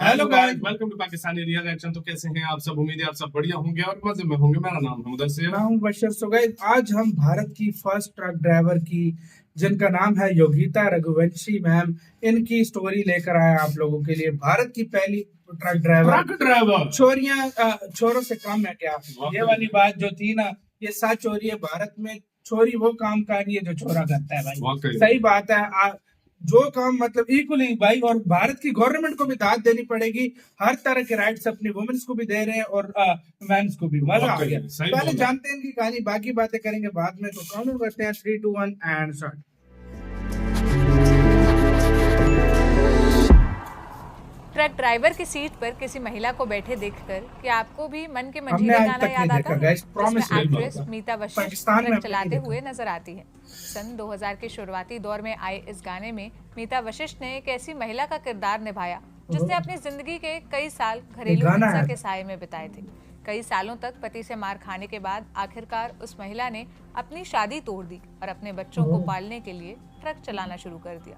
Hello guys, welcome to Pakistani real action. तो कैसे हैं आप सब? उम्मीद है आप सब बढ़िया होंगे और मजे में होंगे। मेरा नाम है मुदस्सिर। मैं हूं बशर। सो गाइस, आज हम भारत की फर्स्ट ट्रक ड्राइवर की, जिनका नाम है योगिता रघुवंशी मैम, इनकी स्टोरी लेकर आए आप लोगों के लिए। भारत की पहली ट्रक ड्राइवर। छोरों से कम है क्या? ये वाली बात जो थी ना, ये सच हो रही है। भारत में छोरी वो काम कर रही है जो छोरा करता है भाई। सही बात है। जो काम मतलब इक्वली भाई, और भारत की गवर्नमेंट को भी दाद देनी पड़ेगी। हर तरह के राइट्स अपनी वुमेन्स को भी दे रहे हैं और मेंस को भी। मजा आ गया। पहले जानते हैं इनकी कहानी, बाकी बातें करेंगे बाद में। तो काउंट करते हैं 3, 2, 1 एंड स्टार्ट। ट्रक ड्राइवर की सीट पर किसी महिला को बैठे देखकर कि आपको भी मन के मंजीरे गाना याद आता है, जिसमें एक्ट्रेस मीता वशिष्ठ ट्रक चलाते हुए नजर आती है। सन 2000 के शुरुआती दौर में आए इस गाने में मीता वशिष्ठ ने एक ऐसी महिला का किरदार निभाया जिसने अपनी जिंदगी के कई साल घरेलू हिंसा के साए में बिताए थे। कई सालों तक पति से मार खाने के बाद आखिरकार उस महिला ने अपनी शादी तोड़ दी और अपने बच्चों को पालने के लिए ट्रक चलाना शुरू कर दिया।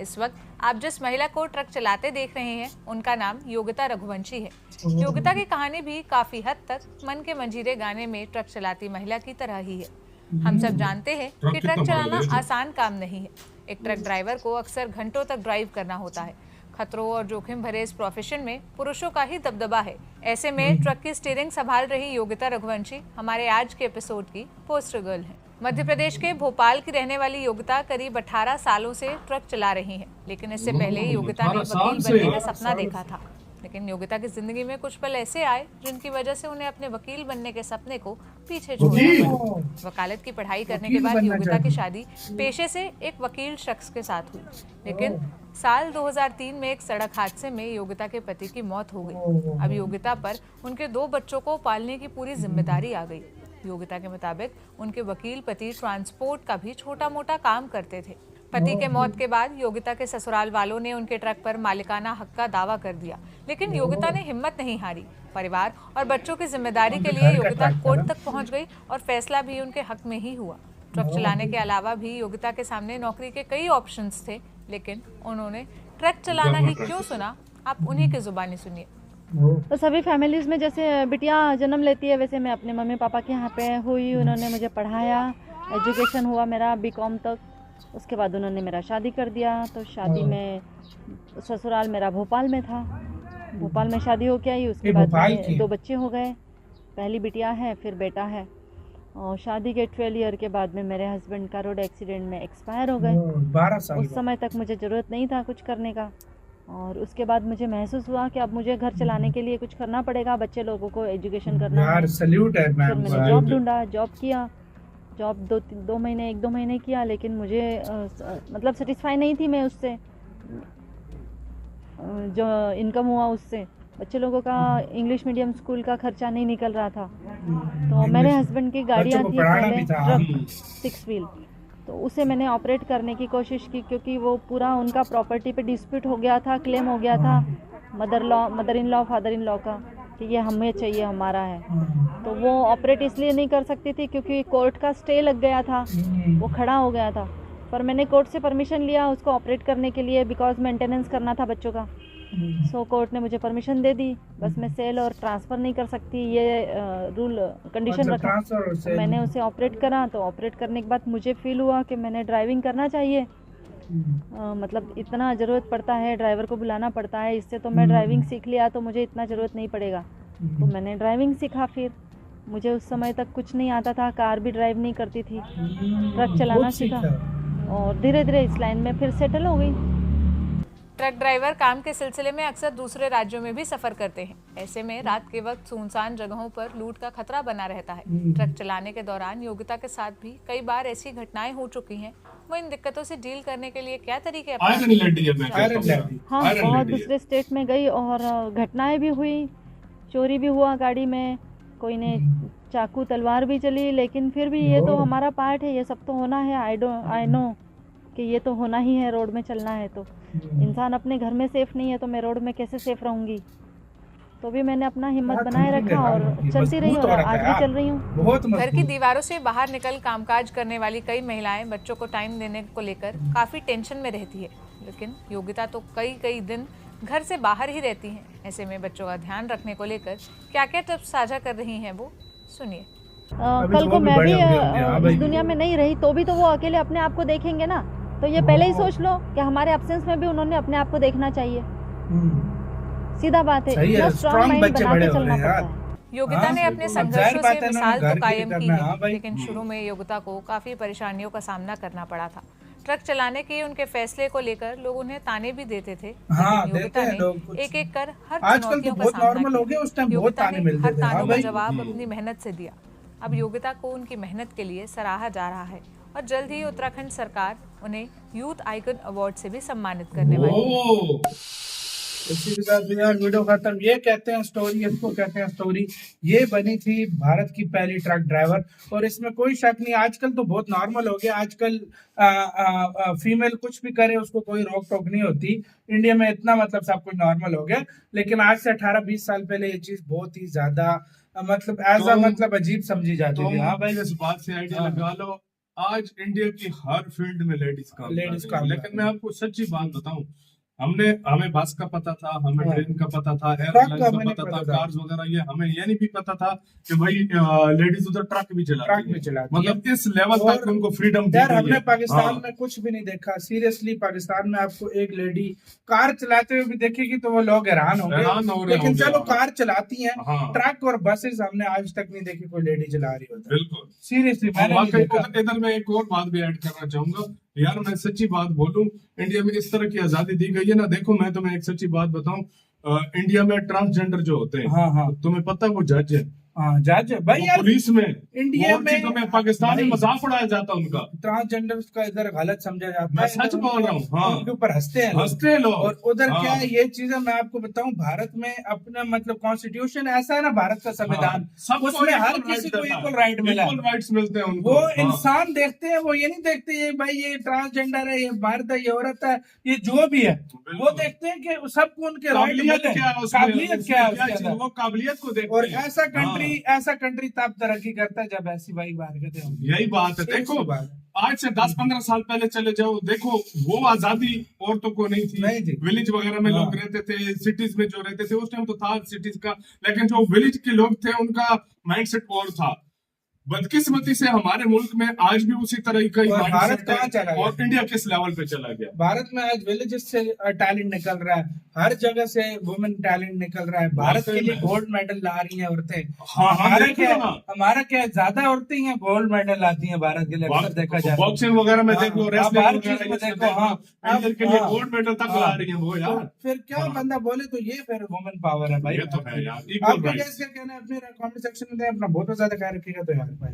इस वक्त आप जिस महिला को ट्रक चलाते देख रहे हैं उनका नाम योगिता रघुवंशी है। योगिता की कहानी भी काफी हद तक मन के मंजीरे गाने में ट्रक चलाती महिला की तरह ही है। हम सब जानते हैं कि ट्रक चलाना आसान काम नहीं है। एक ट्रक ड्राइवर को अक्सर घंटों तक ड्राइव करना होता है। खतरों और जोखिम भरे इस प्रोफेशन में पुरुषों का ही दबदबा है। ऐसे में ट्रक की स्टीयरिंग संभाल रही योगिता रघुवंशी हमारे आज के एपिसोड की पोस्टर गर्ल है। मध्य प्रदेश के भोपाल की रहने वाली योगिता करीब 18 सालों से ट्रक चला रही हैं, लेकिन इससे पहले योगिता ने वकील बनने का सपना देखा था। लेकिन योगिता की जिंदगी में कुछ पल ऐसे आए जिनकी वजह से उन्हें अपने वकील बनने के सपने को पीछे छोड़ना पड़ा। वकालत की पढ़ाई करने के बाद योगिता की शादी पेशे से एक वकील शख्स के साथ हुई, लेकिन साल 2003 में एक सड़क हादसे में योगिता के पति की मौत हो गई। अब योगिता पर उनके 2 बच्चों को पालने की पूरी जिम्मेदारी आ गई। योगिता के मुताबिक उनके वकील पति ट्रांसपोर्ट का भी छोटा मोटा काम करते थे। पति के मौत के बाद योगिता के ससुराल वालों ने उनके ट्रक पर मालिकाना हक का दावा कर दिया, लेकिन योगिता ने हिम्मत नहीं हारी। परिवार और बच्चों की जिम्मेदारी के लिए योगिता कोर्ट तक पहुंच गई और फैसला भी उनके हक में ही हुआ। ट्रक चलाने के अलावा भी योगिता के सामने नौकरी के कई ऑप्शंस थे, लेकिन उन्होंने ट्रक चलाना ही क्यों चुना, आप उन्हीं की जुबानी सुनिए। तो सभी फैमिलीज़ में जैसे बिटिया जन्म लेती है, वैसे मैं अपने मम्मी पापा के यहाँ पे हुई। उन्होंने मुझे पढ़ाया, एजुकेशन हुआ मेरा बीकॉम तक। उसके बाद उन्होंने मेरा शादी कर दिया। तो शादी में ससुराल मेरा भोपाल में था। भोपाल में शादी हो के आई। उसके बाद 2 बच्चे हो गए। पहली बिटिया है, फिर बेटा है। और शादी के 12 ईयर के बाद में मेरे हस्बैंड का रोड एक्सीडेंट में एक्सपायर हो गए। 12 साल। उस समय तक मुझे ज़रूरत नहीं था कुछ करने का, और उसके बाद मुझे महसूस हुआ कि अब मुझे घर चलाने के लिए कुछ करना पड़ेगा, बच्चे लोगों को एजुकेशन करना यार, सल्यूट है मैम। फिर मैंने जॉब ढूंढा, जॉब किया। जॉब 1-2 महीने किया, लेकिन मुझे मतलब सेटिस्फाई नहीं थी मैं उससे, जो इनकम हुआ उससे। बच्चे लोगों का इंग्लिश मीडियम स्कूल का खर्चा नहीं निकल रहा था। तो मेरे हस्बैंड की गाड़ियाँ थी पहले, ट्रक 6 व्हील, तो उसे मैंने ऑपरेट करने की कोशिश की, क्योंकि वो पूरा उनका प्रॉपर्टी पे डिस्प्यूट हो गया था, क्लेम हो गया था mother in law father in law का, कि ये हमें चाहिए, हमारा है। तो वो ऑपरेट इसलिए नहीं कर सकती थी क्योंकि कोर्ट का स्टे लग गया था, वो खड़ा हो गया था। पर मैंने कोर्ट से परमिशन लिया उसको ऑपरेट करने के लिए, बिकॉज मेंटेनेंस करना था बच्चों का। सो कोर्ट ने मुझे परमिशन दे दी। बस मैं सेल और ट्रांसफ़र नहीं कर सकती, ये रूल कंडीशन रखा। मैंने उसे ऑपरेट करा। तो ऑपरेट करने के बाद मुझे फील हुआ कि मैंने ड्राइविंग करना चाहिए। मतलब इतना ज़रूरत पड़ता है, ड्राइवर को बुलाना पड़ता है। इससे तो मैं ड्राइविंग सीख लिया तो मुझे इतना ज़रूरत नहीं पड़ेगा। तो मैंने ड्राइविंग सीखा। फिर मुझे उस समय तक कुछ नहीं आता था, कार भी ड्राइव नहीं करती थी। ट्रक चलाना सीखा और धीरे धीरे इस लाइन में फिर सेटल हो गई। ट्रक ड्राइवर काम के सिलसिले में अक्सर दूसरे राज्यों में भी सफर करते हैं। ऐसे में रात के वक्त सुनसान जगहों पर लूट का खतरा बना रहता है। ट्रक चलाने के दौरान योगिता के साथ भी कई बार ऐसी घटनाएं हो चुकी हैं। वो इन दिक्कतों से डील करने के लिए क्या तरीके हाँ, बहुत दूसरे स्टेट में गई और घटनाएं भी हुई, चोरी भी हुआ गाड़ी में, कोई ने चाकू तलवार भी चली। लेकिन फिर भी ये तो हमारा पार्ट है, ये सब तो होना है। आई नो कि ये तो होना ही है, रोड में चलना है। तो इंसान अपने घर में सेफ नहीं है तो मैं रोड में कैसे सेफ रहूंगी। तो भी मैंने अपना हिम्मत बनाए रखा और चलती रही, और आज भी चल रही हूँ। घर की दीवारों से बाहर निकल कामकाज करने वाली कई महिलाएं बच्चों को टाइम देने को लेकर काफी टेंशन में रहती है, लेकिन योगिता तो कई दिन घर से बाहर ही रहती हैं। ऐसे में बच्चों का ध्यान रखने को लेकर क्या क्या टिप्स साझा कर रही हैं वो सुनिए। कल को मैं भी इस दुनिया में नहीं रही तो भी तो वो अकेले अपने आप को देखेंगे ना, तो ये पहले ही सोच लो कि हमारे एब्सेंस में भी उन्होंने अपने आप को देखना चाहिए। सीधा बात है, इतना स्ट्रॉन्ग माइंड बना के चलना पड़ता है। योगिता ने अपने संघर्षों से मिसाल तो कायम की है, लेकिन शुरू में योगिता को काफी परेशानियों का सामना करना पड़ा था। ट्रक चलाने के उनके फैसले को लेकर लोग उन्हें ताने भी देते थे। योगिता ने एक एक कर हर चुनौतियों का सामना किया। योगिता ने हर तानों का जवाब अपनी मेहनत से दिया। अब योगिता को उनकी मेहनत के लिए सराहा जा रहा है और जल्द ही उत्तराखंड सरकार उन्हें यूथ आइकन अवार्ड से भी सम्मानित करने वाली है। इसी के साथ यार वीडियो खत्म। ये कहते हैं स्टोरी, इसको कहते हैं स्टोरी। ये बनी थी भारत की पहली ट्रक ड्राइवर और इसमें कोई शक नहीं। आजकल तो बहुत नॉर्मल हो गया, आजकल फीमेल कुछ भी करे उसको कोई रोक टोक नहीं होती। इंडिया में इतना मतलब सब कुछ नॉर्मल हो गया, लेकिन आज से 18-20 साल पहले ये चीज बहुत ही ज्यादा मतलब मतलब अजीब समझी जाती थी। हाँ भाई, इस बात से आइडिया लगा लो, आज इंडिया की हर फील्ड में लेडीज काम। लेकिन मैं आपको सच्ची बात बताऊं, हमें बस का पता था, हमें ट्रेन का पता था, एयरलाइन का पता था, कार्स वगैरह, ये हमें ये नहीं भी पता था कि भाई लेडीज उधर ट्रक भी चलाती है। मतलब इस लेवल तक उनको फ्रीडम दी यार हमने पाकिस्तान में कुछ भी नहीं देखा। सीरियसली पाकिस्तान में आपको एक लेडी कार चलाते हुए भी देखेगी तो वो लोग हैरान होंगे। लेकिन चलो कार चलाती है, ट्रक और बसेस हमने आज तक नहीं देखी कोई लेडी चला रही होती। बिल्कुल सीरियसली। इधर मैं एक और बात भी ऐड करना चाहूंगा यार, मैं सच्ची बात बोलूं, इंडिया में इस तरह की आजादी दी गई है ना। देखो मैं तुम्हें एक सच्ची बात बताऊं, इंडिया में ट्रांसजेंडर जो होते हैं, तुम्हें पता है वो जज है। जज भाई यार, पुलिस में इंडिया में पाकिस्तान में मजाक उड़ाया जाता है उनका। ट्रांसजेंडर का इधर गलत समझा जाता है। मैं सच बोल रहा हूँ। हाँ, उनके ऊपर हंसते हैं लोग। और उधर क्या है, ये चीजें मैं आपको बताऊं, भारत में अपना मतलब कॉन्स्टिट्यूशन ऐसा है ना, भारत का संविधान, उसमें हर किसी को इक्वल राइट मिला है, राइट्स मिलते हैं उनको। वो इंसान देखते हैं, वो ये नहीं देखते ये भाई ये ट्रांसजेंडर है, ये मर्द है, ये औरत है, ये जो भी है, वो देखते हैं कि सबको उनके राइट मिले। काबिलियत क्या है, वो काबिलियत को देखते हैं। और ऐसा कंट्री तब तरक्की करता है जब ऐसी भाई हरकतें होंगी। यही बात है। देखो आज से 10-15 साल पहले चले जाओ, देखो वो आजादी औरतों को नहीं थी। विलेज वगैरह में लोग रहते थे, सिटीज में जो रहते थे उस टाइम तो था सिटीज का, लेकिन जो विलेज के लोग थे उनका माइंडसेट और था। बदकिस्मती से हमारे मुल्क में आज भी उसी तरह का भारत कहाँ चला गया और इंडिया किस लेवल पे चला गया। भारत में आज विलेजेस से टैलेंट निकल रहा है, हर जगह से वुमेन टैलेंट निकल रहा है। भारत के लिए गोल्ड मेडल ला रही हैं औरतें। हमारा क्या ज्यादा औरतें हैं गोल्ड मेडल लाती हैं भारत के लिए, अक्सर देखा जाए। बॉक्सिंग वगैरह में देखो, रेसलिंग में देखो, इंडिया के लिए गोल्ड मेडल तक ला रही है वो यार। फिर क्या बंदा बोले तो ये फिर वुमेन पावर है भाई। ये तो है यार। आपका क्या कहना है अपने कमेंट सेक्शन में, अपना बहुत ज्यादा ख्याल रखिएगा तो यार भाई।